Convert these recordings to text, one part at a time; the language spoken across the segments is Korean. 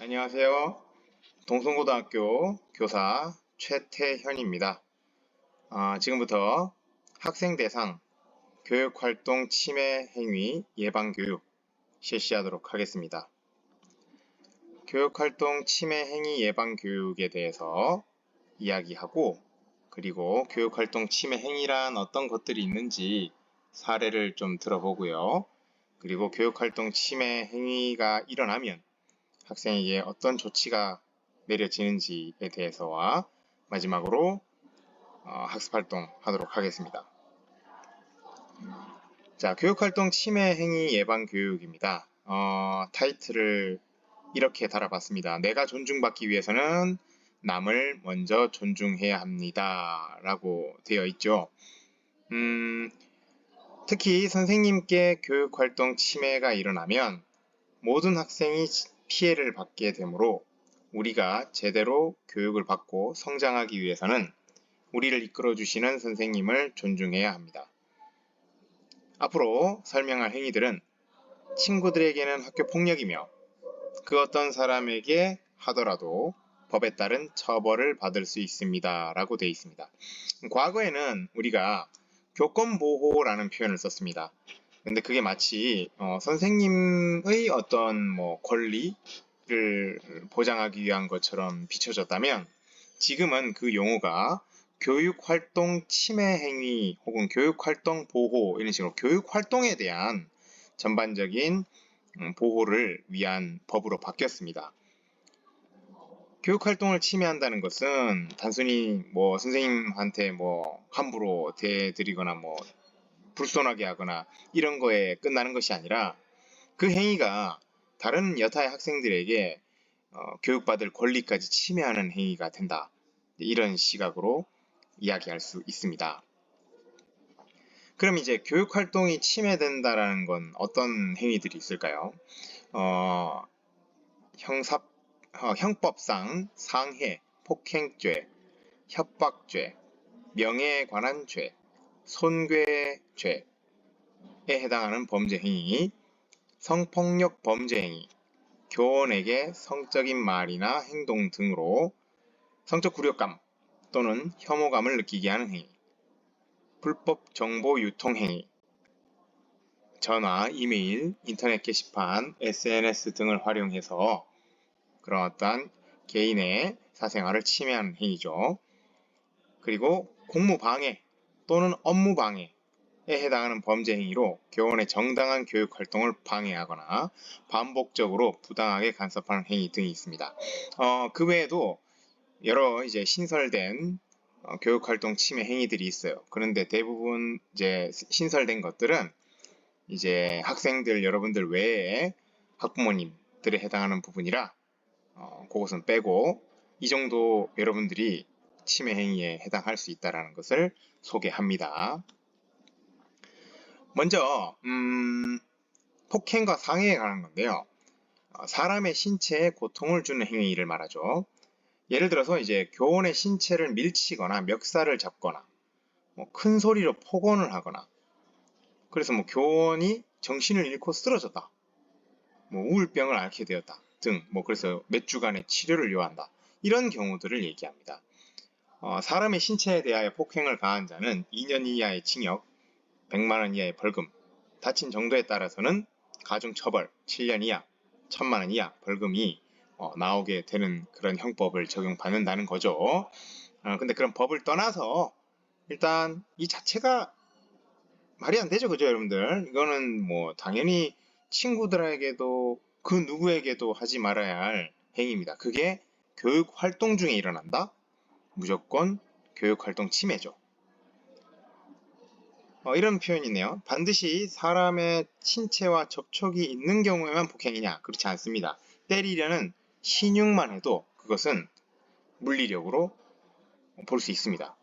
안녕하세요. 동성고등학교 교사 최태현입니다. 지금부터 학생 대상 교육활동 침해 행위 예방교육 실시하도록 하겠습니다. 교육활동 침해 행위 예방교육에 대해서 이야기하고, 그리고 교육활동 침해 행위란 어떤 것들이 있는지 사례를 좀 들어보고요. 그리고 교육활동 침해 행위가 일어나면 학생에게 어떤 조치가 내려지는지에 대해서와 마지막으로 학습활동 하도록 하겠습니다. 자, 교육활동 침해 행위 예방 교육입니다. 타이틀을 이렇게 달아봤습니다. 내가 존중받기 위해서는 남을 먼저 존중해야 합니다. 라고 되어 있죠. 특히 선생님께 교육활동 침해가 일어나면 모든 학생이 피해를 받게 되므로 우리가 제대로 교육을 받고 성장하기 위해서는 우리를 이끌어주시는 선생님을 존중해야 합니다. 앞으로 설명할 행위들은 친구들에게는 학교 폭력이며 그 어떤 사람에게 하더라도 법에 따른 처벌을 받을 수 있습니다. 라고 되어 있습니다. 과거에는 우리가 교권보호라는 표현을 썼습니다. 근데 그게 마치 선생님의 어떤 권리를 보장하기 위한 것처럼 비춰졌다면, 지금은 그 용어가 교육활동 침해 행위 혹은 교육활동 보호, 이런 식으로 교육활동에 대한 전반적인 보호를 위한 법으로 바뀌었습니다. 교육활동을 침해한다는 것은 단순히 선생님한테 함부로 대드리거나 불손하게 하거나 이런 거에 끝나는 것이 아니라, 그 행위가 다른 여타의 학생들에게 교육받을 권리까지 침해하는 행위가 된다. 이런 시각으로 이야기할 수 있습니다. 그럼 이제 교육활동이 침해된다라는 건 어떤 행위들이 있을까요? 형법상 상해, 폭행죄, 협박죄, 명예에 관한 죄, 손괴죄에 해당하는 범죄 행위, 성폭력 범죄 행위, 교원에게 성적인 말이나 행동 등으로 성적 굴욕감 또는 혐오감을 느끼게 하는 행위, 불법 정보 유통 행위, 전화, 이메일, 인터넷 게시판, SNS 등을 활용해서 그런 어떤 개인의 사생활을 침해하는 행위죠. 그리고 공무방해 또는 업무방해에 해당하는 범죄 행위로 교원의 정당한 교육활동을 방해하거나 반복적으로 부당하게 간섭하는 행위 등이 있습니다. 그 외에도 여러 이제 신설된 교육활동 침해 행위들이 있어요. 그런데 대부분 이제 신설된 것들은 이제 학생들 여러분들 외에 학부모님들에 해당하는 부분이라 그것은 빼고 이 정도 여러분들이 침해 행위에 해당할 수 있다는 것을 소개합니다. 먼저 폭행과 상해에 관한 건데요. 사람의 신체에 고통을 주는 행위를 말하죠. 예를 들어서 이제 교원의 신체를 밀치거나 멱살을 잡거나 큰 소리로 폭언을 하거나, 그래서 교원이 정신을 잃고 쓰러졌다, 우울병을 앓게 되었다 등, 그래서 몇 주간의 치료를 요한다, 이런 경우들을 얘기합니다. 사람의 신체에 대하여 폭행을 가한 자는 2년 이하의 징역, 100만 원 이하의 벌금, 다친 정도에 따라서는 가중처벌 7년 이하, 1000만 원 이하 벌금이 나오게 되는 그런 형법을 적용받는다는 거죠. 근데 그런 법을 떠나서 일단 이 자체가 말이 안 되죠, 그죠, 여러분들? 이거는 당연히 친구들에게도 그 누구에게도 하지 말아야 할 행위입니다. 그게 교육 활동 중에 일어난다? 무조건 교육 활동 침해죠. 이런 표현이네요. 반드시 사람의 신체와 접촉이 있는 경우에만 폭행이냐? 그렇지 않습니다. 때리려는 신용만 해도 그것은 물리력으로 볼 수 있습니다.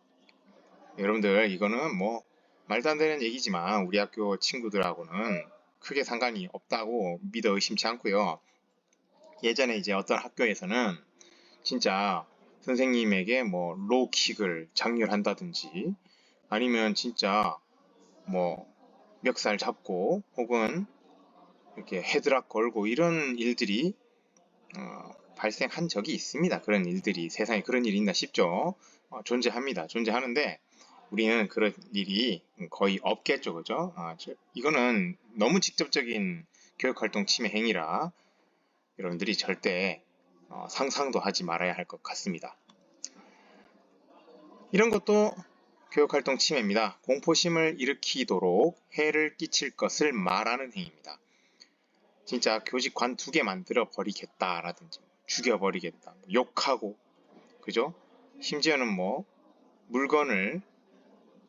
여러분들, 이거는 말도 안 되는 얘기지만 우리 학교 친구들하고는 크게 상관이 없다고 믿어 의심치 않고요. 예전에 이제 어떤 학교에서는 진짜 선생님에게 로우킥을 장렬한다든지, 아니면 진짜 멱살 잡고 혹은 이렇게 헤드락 걸고 이런 일들이 발생한 적이 있습니다. 그런 일들이 세상에 그런 일이 있나 싶죠. 존재합니다. 존재하는데 우리는 그런 일이 거의 없겠죠, 그죠? 이거는 너무 직접적인 교육활동 침해 행위라 여러분들이 절대 상상도 하지 말아야 할 것 같습니다. 이런 것도 교육활동 침해입니다. 공포심을 일으키도록 해를 끼칠 것을 말하는 행위입니다. 진짜 교직 관두게 만들어 버리겠다라든지 죽여버리겠다, 욕하고, 그죠? 심지어는 뭐 물건을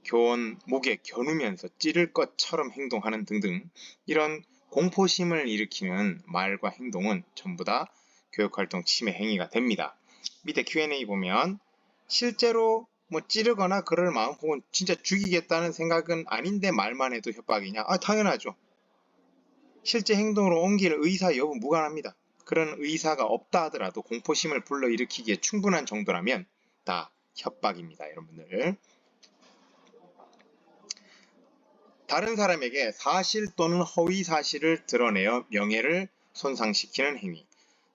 교원 목에 겨누면서 찌를 것처럼 행동하는 등등 이런 공포심을 일으키는 말과 행동은 전부 다 교육활동 침해 행위가 됩니다. 밑에 Q&A 보면 실제로 뭐 찌르거나 그럴 마음 혹은 진짜 죽이겠다는 생각은 아닌데 말만 해도 협박이냐? 당연하죠. 실제 행동으로 옮길 의사 여부 무관합니다. 그런 의사가 없다 하더라도 공포심을 불러일으키기에 충분한 정도라면 다 협박입니다, 여러분들. 다른 사람에게 사실 또는 허위 사실을 드러내어 명예를 손상시키는 행위.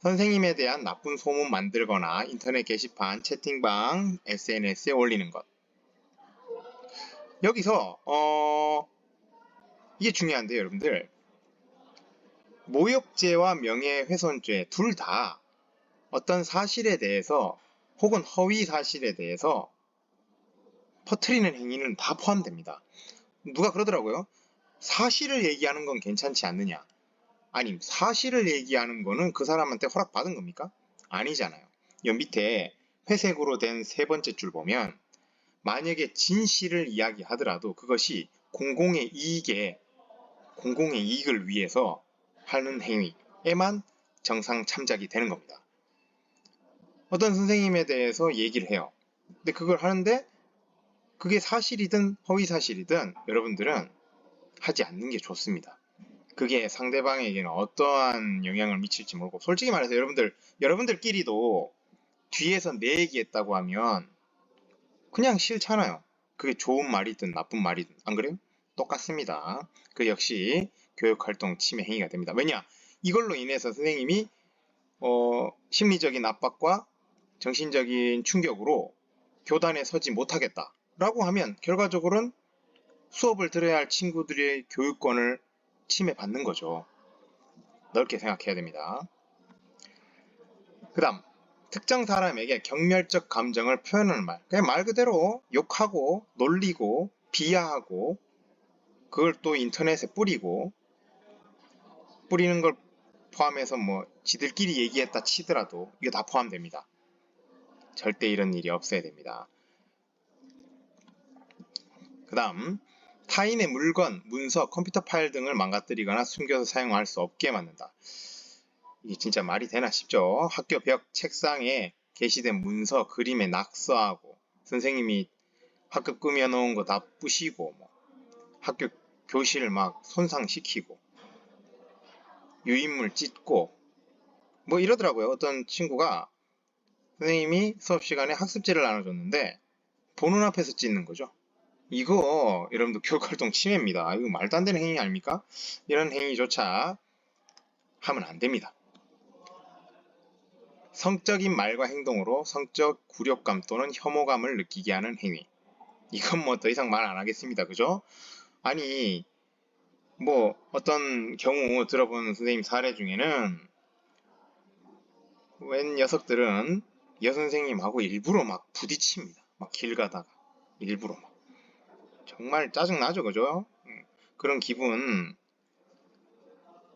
선생님에 대한 나쁜 소문 만들거나 인터넷 게시판, 채팅방, SNS에 올리는 것. 여기서 이게 중요한데요, 여러분들. 모욕죄와 명예훼손죄 둘 다 어떤 사실에 대해서 혹은 허위 사실에 대해서 퍼뜨리는 행위는 다 포함됩니다. 누가 그러더라고요. 사실을 얘기하는 건 괜찮지 않느냐. 아니, 사실을 얘기하는 거는 그 사람한테 허락받은 겁니까? 아니잖아요. 여 밑에 회색으로 된 세 번째 줄 보면 만약에 진실을 이야기하더라도 그것이 공공의 이익을 위해서 하는 행위에만 정상 참작이 되는 겁니다. 어떤 선생님에 대해서 얘기를 해요. 근데 그걸 하는데 그게 사실이든 허위 사실이든 여러분들은 하지 않는 게 좋습니다. 그게 상대방에게는 어떠한 영향을 미칠지 모르고, 솔직히 말해서 여러분들끼리도 뒤에서 내 얘기했다고 하면 그냥 싫잖아요. 그게 좋은 말이든 나쁜 말이든, 안 그래요? 똑같습니다. 그 역시 교육활동 침해 행위가 됩니다. 왜냐? 이걸로 인해서 선생님이 심리적인 압박과 정신적인 충격으로 교단에 서지 못하겠다 라고 하면 결과적으로는 수업을 들어야 할 친구들의 교육권을 침해받는 거죠. 넓게 생각해야 됩니다. 그 다음, 특정 사람에게 경멸적 감정을 표현하는 말. 그냥 말 그대로 욕하고 놀리고 비하하고 그걸 또 인터넷에 뿌리는 걸 포함해서 뭐 지들끼리 얘기했다 치더라도 이게 다 포함됩니다. 절대 이런 일이 없어야 됩니다. 그 다음, 타인의 물건, 문서, 컴퓨터 파일 등을 망가뜨리거나 숨겨서 사용할 수 없게 만든다. 이게 진짜 말이 되나 싶죠. 학교 벽, 책상에 게시된 문서, 그림에 낙서하고 선생님이 학교 꾸며놓은 거 다 부시고 학교 교실을 막 손상시키고 유인물 찢고 이러더라고요. 어떤 친구가 선생님이 수업 시간에 학습지를 나눠줬는데 보는 앞에서 찢는 거죠. 이거 여러분들 교육활동 침해입니다. 이거 말도 안 되는 행위 아닙니까? 이런 행위조차 하면 안 됩니다. 성적인 말과 행동으로 성적 굴욕감 또는 혐오감을 느끼게 하는 행위. 이건 더 이상 말 안 하겠습니다. 그죠? 아니, 어떤 경우 들어본 선생님 사례 중에는 웬 녀석들은 여선생님하고 일부러 막 부딪힙니다. 막 길 가다가 일부러 정말 짜증나죠, 그죠? 그런 기분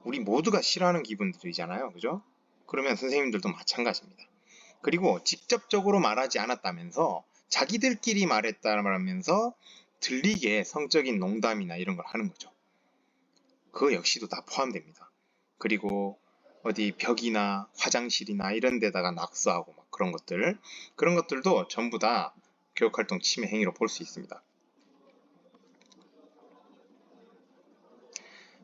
우리 모두가 싫어하는 기분들이잖아요, 그죠? 그러면 선생님들도 마찬가지입니다. 그리고 직접적으로 말하지 않았다면서 자기들끼리 말했다면서 들리게 성적인 농담이나 이런 걸 하는 거죠. 그거 역시도 다 포함됩니다. 그리고 어디 벽이나 화장실이나 이런 데다가 낙서하고 그런 것들도 전부 다 교육활동 침해 행위로 볼 수 있습니다.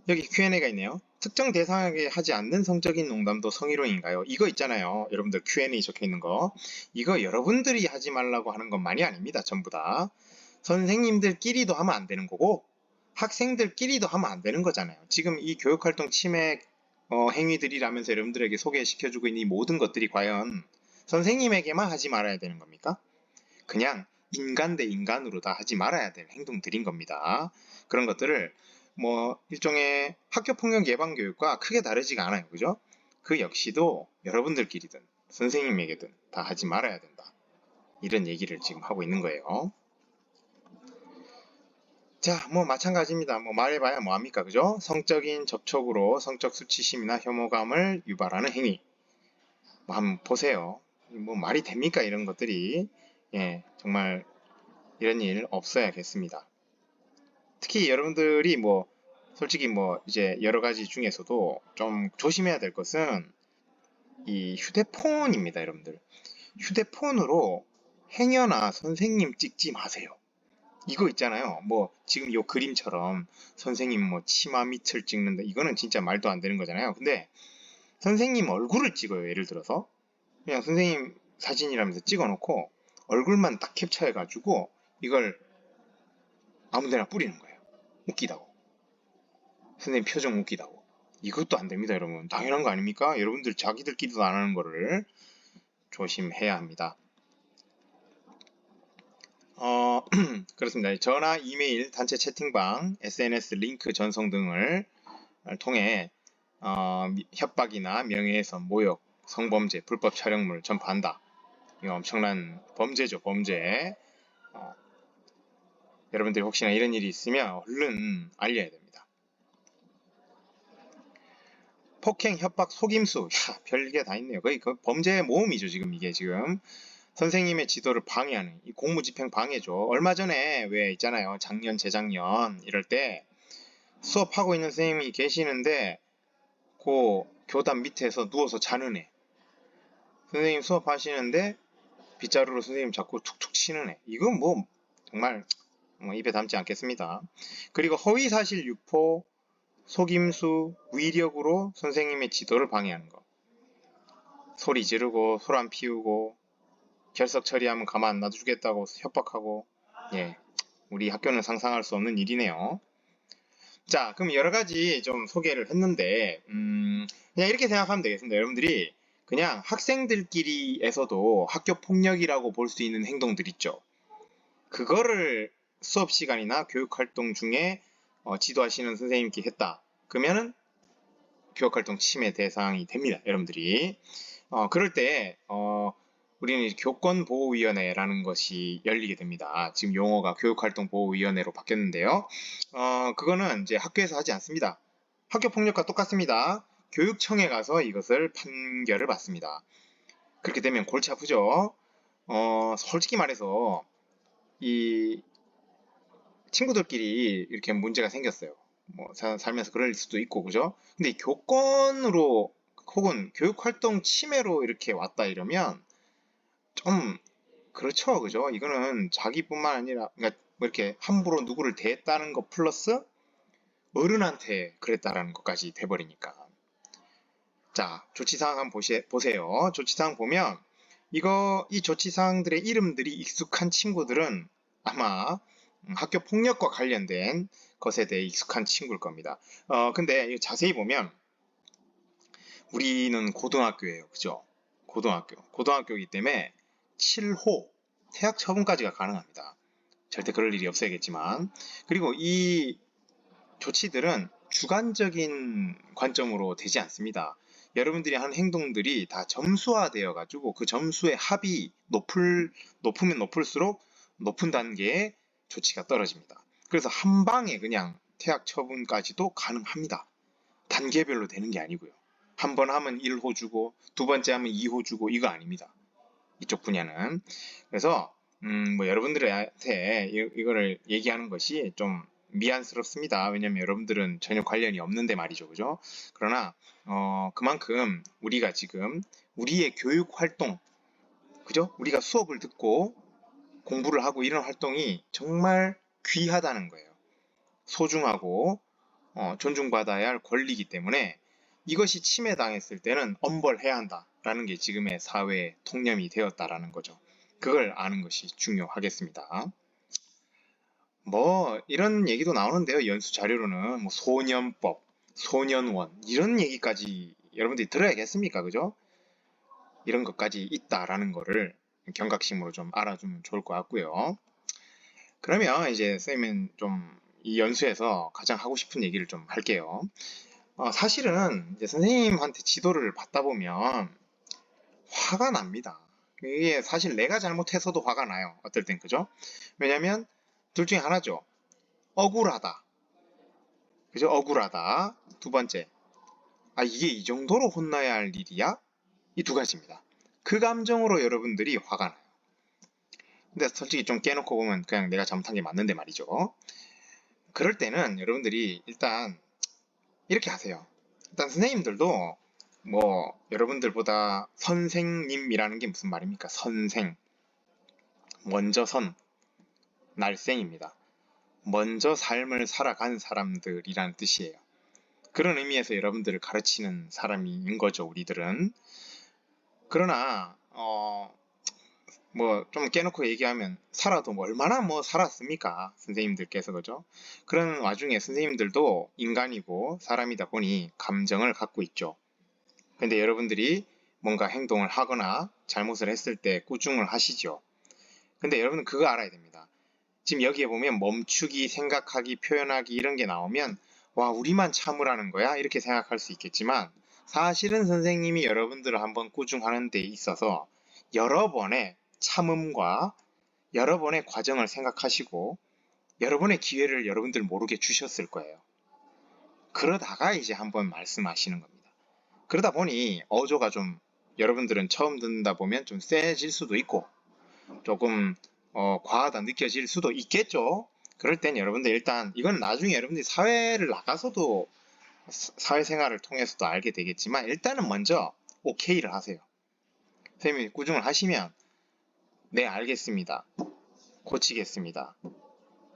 여기 Q&A가 있네요. 특정 대상에게 하지 않는 성적인 농담도 성희롱인가요? 이거 있잖아요. 여러분들 Q&A 적혀있는 거. 이거 여러분들이 하지 말라고 하는 것만이 아닙니다. 전부 다. 선생님들끼리도 하면 안 되는 거고 학생들끼리도 하면 안 되는 거잖아요. 지금 이 교육활동 침해 행위들이라면서 여러분들에게 소개시켜주고 있는 이 모든 것들이 과연 선생님에게만 하지 말아야 되는 겁니까? 그냥 인간 대 인간으로 다 하지 말아야 될 행동들인 겁니다. 그런 것들을 뭐 일종의 학교폭력 예방 교육과 크게 다르지가 않아요. 그죠? 그 역시도 여러분들끼리든 선생님에게든 다 하지 말아야 된다. 이런 얘기를 지금 하고 있는 거예요. 자, 뭐 마찬가지입니다. 뭐 말해봐야 뭐합니까? 그죠? 성적인 접촉으로 성적 수치심이나 혐오감을 유발하는 행위. 뭐 한번 보세요. 뭐 말이 됩니까? 이런 것들이. 예, 정말 이런 일 없어야겠습니다. 특히 여러분들이 뭐 솔직히 뭐 이제 여러 가지 중에서도 좀 조심해야 될 것은 이 휴대폰입니다, 여러분들. 휴대폰으로 행여나 선생님 찍지 마세요. 이거 있잖아요. 뭐 지금 요 그림처럼 선생님 뭐 치마 밑을 찍는다. 이거는 진짜 말도 안 되는 거잖아요. 근데 선생님 얼굴을 찍어요. 예를 들어서 그냥 선생님 사진이라면서 찍어놓고 얼굴만 딱 캡처해가지고 이걸 아무데나 뿌리는 거예요. 웃기다고. 선생님 표정 웃기다고. 이것도 안 됩니다, 여러분. 당연한 거 아닙니까? 여러분들 자기들끼리도 안 하는 거를 조심해야 합니다. 그렇습니다. 전화, 이메일, 단체 채팅방, SNS 링크 전송 등을 통해 협박이나 명예훼손, 모욕, 성범죄, 불법 촬영물 전파한다. 이거 엄청난 범죄죠, 범죄. 여러분들이 혹시나 이런 일이 있으면 얼른 알려야 됩니다. 폭행, 협박, 속임수. 야, 별게 다 있네요. 거의 그 범죄의 모험이죠, 지금 이게 지금. 선생님의 지도를 방해하는 이 공무집행 방해죠. 얼마 전에 왜 있잖아요. 작년, 재작년 이럴 때 수업하고 있는 선생님이 계시는데 그 교단 밑에서 누워서 자는 애. 선생님 수업하시는데 빗자루로 선생님 자꾸 툭툭 치는 애. 이건 뭐 정말 입에 담지 않겠습니다. 그리고 허위사실 유포, 속임수, 위력으로 선생님의 지도를 방해하는 거. 소리 지르고 소란 피우고 결석 처리하면 가만 안 놔두겠다고 협박하고. 예, 우리 학교는 상상할 수 없는 일이네요. 자, 그럼 여러 가지 좀 소개를 했는데 그냥 이렇게 생각하면 되겠습니다. 여러분들이 그냥 학생들끼리에서도 학교 폭력이라고 볼 수 있는 행동들 있죠. 그거를 수업 시간이나 교육 활동 중에 지도하시는 선생님께 했다. 그러면은 교육 활동 침해 대상이 됩니다. 여러분들이. 그럴 때 우리는 교권보호위원회라는 것이 열리게 됩니다. 지금 용어가 교육활동보호위원회로 바뀌었는데요. 그거는 이제 학교에서 하지 않습니다. 학교폭력과 똑같습니다. 교육청에 가서 이것을 판결을 받습니다. 그렇게 되면 골치 아프죠. 솔직히 말해서 이 친구들끼리 이렇게 문제가 생겼어요. 뭐 살면서 그럴 수도 있고, 그죠? 근데 교권으로 혹은 교육활동 침해로 이렇게 왔다 이러면 좀 그렇죠, 그죠? 이거는 자기뿐만 아니라 그러니까 뭐 이렇게 함부로 누구를 대했다는 것 플러스 어른한테 그랬다라는 것까지 돼버리니까. 자, 조치사항 한번 보세요. 조치사항 보면 이 조치사항들의 이름들이 익숙한 친구들은 아마 학교 폭력과 관련된 것에 대해 익숙한 친구일 겁니다. 근데 자세히 보면 우리는 고등학교예요, 그죠? 고등학교이기 때문에 7호 퇴학 처분까지가 가능합니다. 절대 그럴 일이 없어야겠지만. 그리고 이 조치들은 주관적인 관점으로 되지 않습니다. 여러분들이 하는 행동들이 다 점수화되어 가지고 그 점수의 합이 높으면 높을수록 높은 단계의 조치가 떨어집니다. 그래서 한 방에 그냥 퇴학 처분까지도 가능합니다. 단계별로 되는 게 아니고요. 한 번 하면 1호 주고 두 번째 하면 2호 주고 이거 아닙니다. 이쪽 분야는. 그래서 뭐 여러분들한테 이거를 얘기하는 것이 좀 미안스럽습니다. 왜냐면 여러분들은 전혀 관련이 없는데 말이죠. 그죠? 그러나 그만큼 우리가 지금 우리의 교육 활동, 그죠? 우리가 수업을 듣고 공부를 하고 이런 활동이 정말 귀하다는 거예요. 소중하고 존중받아야 할 권리이기 때문에 이것이 침해당했을 때는 엄벌해야 한다라는 게 지금의 사회의 통념이 되었다라는 거죠. 그걸 아는 것이 중요하겠습니다. 뭐 이런 얘기도 나오는데요. 연수 자료로는 뭐 소년법, 소년원 이런 얘기까지 여러분들이 들어야겠습니까? 그죠? 이런 것까지 있다라는 거를 경각심으로 좀 알아주면 좋을 것 같고요. 그러면 이제 선생님은 좀 이 연수에서 가장 하고 싶은 얘기를 좀 할게요. 사실은 이제 선생님한테 지도를 받다 보면 화가 납니다. 이게 사실 내가 잘못해서도 화가 나요. 어떨 땐 그죠? 왜냐면 둘 중에 하나죠. 억울하다. 그죠? 억울하다. 두 번째. 이게 이 정도로 혼나야 할 일이야? 이 두 가지입니다. 그 감정으로 여러분들이 화가 나요. 근데 솔직히 좀 깨놓고 보면 그냥 내가 잘못한 게 맞는데 말이죠. 그럴 때는 여러분들이 일단 이렇게 하세요. 일단 선생님들도 뭐 여러분들보다 선생님이라는 게 무슨 말입니까? 선생. 먼저 선. 날생입니다. 먼저 삶을 살아간 사람들이라는 뜻이에요. 그런 의미에서 여러분들을 가르치는 사람인 거죠, 우리들은. 그러나 뭐 좀 깨놓고 얘기하면 살아도 뭐 얼마나 뭐 살았습니까? 선생님들께서 그죠? 그런 와중에 선생님들도 인간이고 사람이다 보니 감정을 갖고 있죠. 근데 여러분들이 뭔가 행동을 하거나 잘못을 했을 때 꾸중을 하시죠. 근데 여러분은 그거 알아야 됩니다. 지금 여기에 보면 멈추기, 생각하기, 표현하기 이런 게 나오면 와 우리만 참으라는 거야? 이렇게 생각할 수 있겠지만 사실은 선생님이 여러분들을 한번 꾸중하는 데 있어서 여러 번의 참음과 여러 번의 과정을 생각하시고 여러 번의 기회를 여러분들 모르게 주셨을 거예요. 그러다가 이제 한번 말씀하시는 겁니다. 그러다 보니 어조가 좀 여러분들은 처음 듣다 보면 좀 세질 수도 있고 조금 과하다 느껴질 수도 있겠죠. 그럴 땐 여러분들 일단 이건 나중에 여러분들이 사회를 나가서도 사회생활을 통해서도 알게 되겠지만 일단은 먼저 오케이를 하세요. 선생님이 꾸중을 하시면 네 알겠습니다. 고치겠습니다.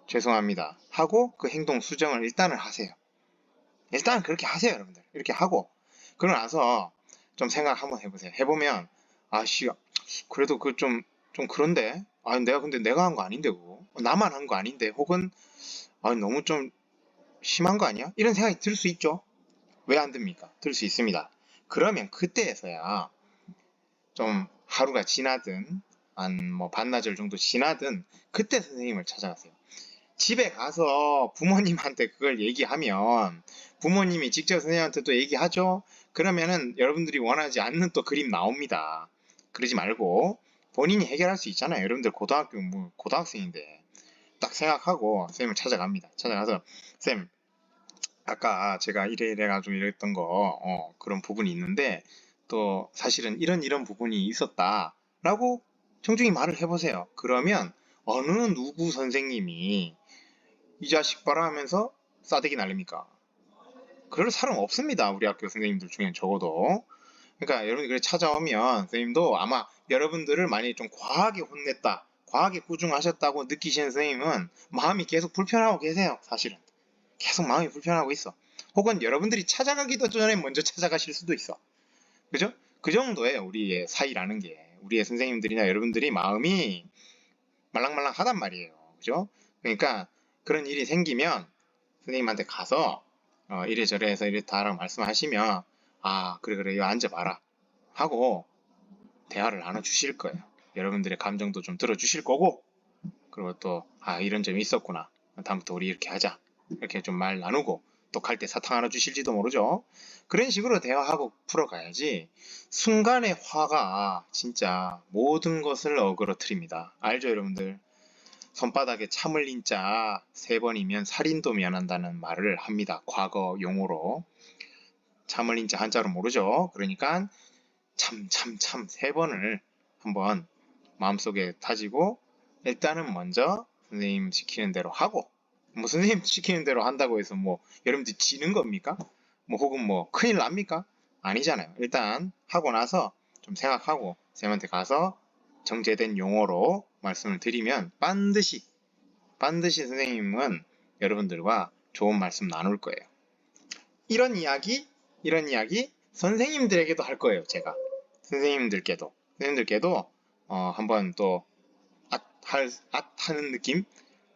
죄송합니다. 하고 그 행동 수정을 일단은 하세요. 일단 그렇게 하세요 여러분들. 이렇게 하고 그러고 나서 좀 생각 한번 해보세요. 해보면 아씨 그래도 그 좀 그런데 내가 근데 내가 한 거 아닌데 그거 나만 한 거 아닌데 혹은 너무 좀 심한 거 아니야? 이런 생각이 들 수 있죠. 왜 안 듭니까? 들 수 있습니다. 그러면 그때에서야 좀 하루가 지나든 한 뭐 반나절 정도 지나든 그때 선생님을 찾아가세요. 집에 가서 부모님한테 그걸 얘기하면 부모님이 직접 선생님한테 또 얘기하죠. 그러면은 여러분들이 원하지 않는 또 그림 나옵니다. 그러지 말고 본인이 해결할 수 있잖아요. 여러분들 고등학교 뭐 고등학생인데 딱 생각하고 선생님을 찾아갑니다. 찾아가서 쌤 아까 제가 이래가지고 이랬던 거 그런 부분이 있는데 또 사실은 이런 부분이 있었다라고 청중히 말을 해보세요. 그러면 어느 누구 선생님이 이 자식 봐라 하면서 싸대기 날립니까? 그럴 사람 없습니다. 우리 학교 선생님들 중엔 적어도. 그러니까 여러분이 그래 찾아오면 선생님도 아마 여러분들을 만약에 좀 과하게 혼냈다, 과하게 꾸중하셨다고 느끼시는 선생님은 마음이 계속 불편하고 계세요. 사실은. 계속 마음이 불편하고 있어. 혹은 여러분들이 찾아가기도 전에 먼저 찾아가실 수도 있어. 그죠? 그 정도예요. 우리의 사이라는 게. 우리의 선생님들이나 여러분들이 마음이 말랑말랑하단 말이에요. 그죠? 그러니까 그런 일이 생기면 선생님한테 가서 이래저래 해서 이랬다라고 말씀하시면 그래 이거 앉아봐라 하고 대화를 나눠주실 거예요. 여러분들의 감정도 좀 들어주실 거고 그리고 또 이런 점이 있었구나. 다음부터 우리 이렇게 하자. 이렇게 좀 말 나누고 또 갈 때 사탕 하나 주실지도 모르죠. 그런 식으로 대화하고 풀어가야지 순간의 화가 진짜 모든 것을 어그러뜨립니다. 알죠 여러분들? 손바닥에 참 흘린 자 3번이면 살인도 면한다는 말을 합니다. 과거 용어로. 참 흘린 자 한자로 모르죠. 그러니까 참 3번을 한번 마음속에 다지고 일단은 먼저 선생님 시키는 대로 하고 뭐 선생님 시키는 대로 한다고 해서 뭐 여러분들 지는 겁니까? 뭐 혹은 뭐 큰일 납니까? 아니잖아요. 일단 하고 나서 좀 생각하고 선생님한테 가서 정제된 용어로 말씀을 드리면 반드시 선생님은 여러분들과 좋은 말씀 나눌 거예요. 이런 이야기 선생님들에게도 할 거예요. 제가 선생님들께도 한번 또 하는 느낌?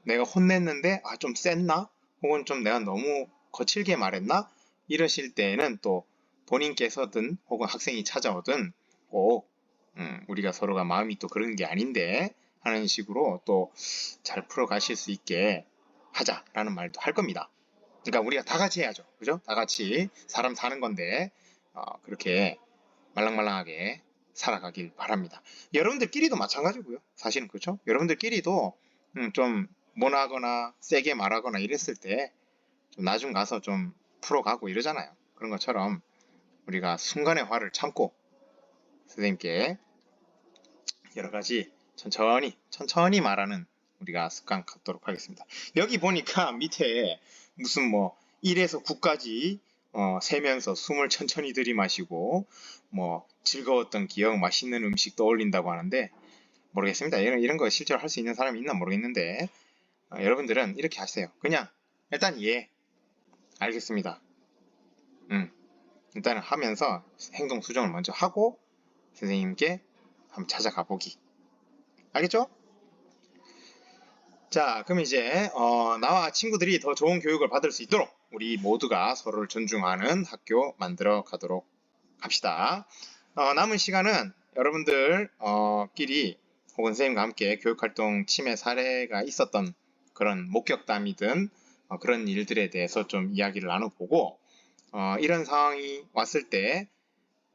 내가 혼냈는데 좀 셌나? 혹은 좀 내가 너무 거칠게 말했나? 이러실 때는 또 본인께서든 혹은 학생이 찾아오든 꼭 우리가 서로가 마음이 또 그런 게 아닌데 하는 식으로 또 잘 풀어가실 수 있게 하자라는 말도 할 겁니다. 그러니까 우리가 다 같이 해야죠. 그죠? 다 같이 사람 사는 건데 그렇게 말랑말랑하게 살아가길 바랍니다. 여러분들끼리도 마찬가지고요. 사실은 그렇죠? 여러분들끼리도 좀 모나거나 세게 말하거나 이랬을 때 좀 나중 가서 좀 풀어가고 이러잖아요. 그런 것처럼 우리가 순간의 화를 참고 선생님께 여러 가지 천천히 말하는 우리가 습관 갖도록 하겠습니다. 여기 보니까 밑에 무슨 뭐 1에서 9까지 세면서 숨을 천천히 들이마시고 뭐 즐거웠던 기억, 맛있는 음식 떠올린다고 하는데 모르겠습니다. 이런 거 실제로 할 수 있는 사람이 있나 모르겠는데 여러분들은 이렇게 하세요. 그냥 일단 알겠습니다. 일단은 하면서 행동 수정을 먼저 하고 선생님께 한번 찾아가 보기. 알겠죠? 자, 그럼 이제 나와 친구들이 더 좋은 교육을 받을 수 있도록 우리 모두가 서로를 존중하는 학교 만들어 가도록 합시다. 남은 시간은 여러분들 끼리 혹은 선생님과 함께 교육활동 침해 사례가 있었던 그런 목격담이든 그런 일들에 대해서 좀 이야기를 나눠보고 이런 상황이 왔을 때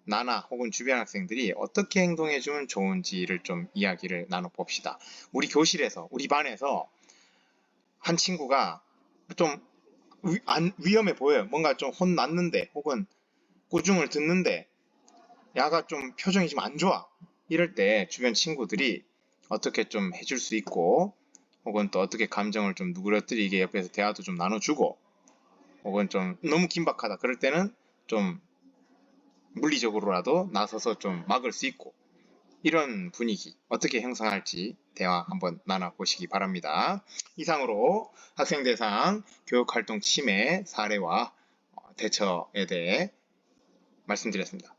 나나 혹은 주변 학생들이 어떻게 행동해주면 좋은지를 좀 이야기를 나눠봅시다. 우리 교실에서, 우리 반에서 한 친구가 좀 위험해 보여요. 뭔가 좀 혼났는데 혹은 꾸중을 듣는데 야가 좀 표정이 좀 안 좋아. 이럴 때 주변 친구들이 어떻게 좀 해줄 수 있고 혹은 또 어떻게 감정을 좀 누그러뜨리게 옆에서 대화도 좀 나눠주고 혹은 좀 너무 긴박하다. 그럴 때는 좀 물리적으로라도 나서서 좀 막을 수 있고 이런 분위기 어떻게 형성할지 대화 한번 나눠보시기 바랍니다. 이상으로 학생 대상 교육활동 침해 사례와 대처에 대해 말씀드렸습니다.